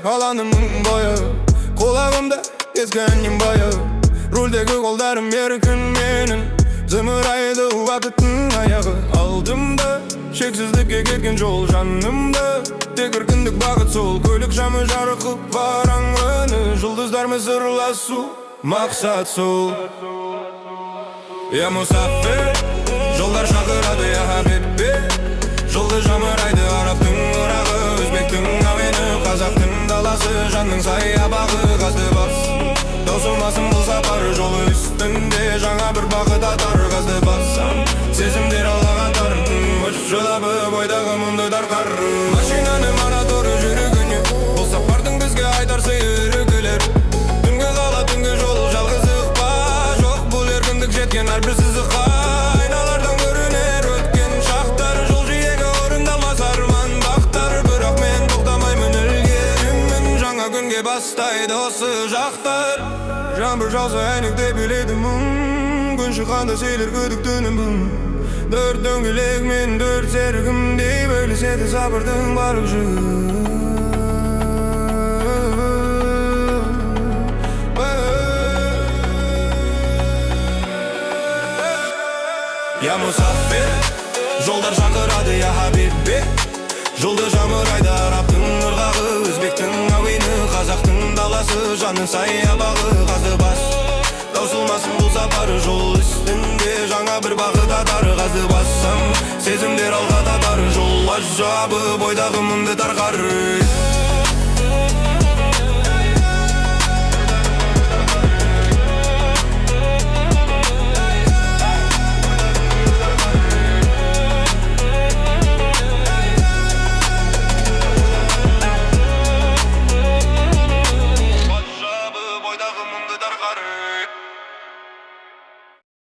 қаланың мың бойы. Қолағымда ескеннен байы, рөлдегі қолдарым еркін менің. Зымырайды уақыттың аяғы, алдымда шексіздікке кеткен жол жанымда. Тек еркіндік бағыт сол, көлік жамы жарқып бараң өні. Жұлдыздармен сырласу, мақсат сол. Я мұсафир, жолдар шақырады, я хабибби. Жұлдыз жамырайды арабтың ұрағы, өзбектің әуені, қазақтың даласы, жанның саябағы. Қазды бас, таусылмасын бұл сапар, жолы үстінде жаңа бір бақыт атар. Қазды бассам, сезімдер алағатар, ұшылабы бойдағы мұнды дарқар. Машинаны мараторы жүрігіне, бұл сапардың бізге айтар сыйы үрігілер. Түнгі қала, түнгі жол, жалғыз ықпа, жоқ бұл еркіндік жеткен әрбір сызыққа. Айналардан көрінер өткен шақтар, жол жиегі орындалмас арман бақтар. Бірақ мен тоқтамаймын, ілгерімін, жаңа күнге бастайды осы жақтар. Жаңбыр жауса әйнекте биледі мұң, күн шыққанда сейлер күдіктінің бұң. Дөрт дөңгелек мен дөрт серігімдей бөліседі сапырдың барлық жүгі. Я мұсафир, жолдар шақырады, я хабибби. Жұлдыз жамырайды арабтың ырғағы, өзбектің әуені, қазақтың даласы, жанның саябағы. Қазды бас, таусылмасын бұл сапар, жол үстінде жаңа бір бақыт атар. Қазды бассам, сезімдер алға татар, жол ажабы бойдағы мұңды тарқар.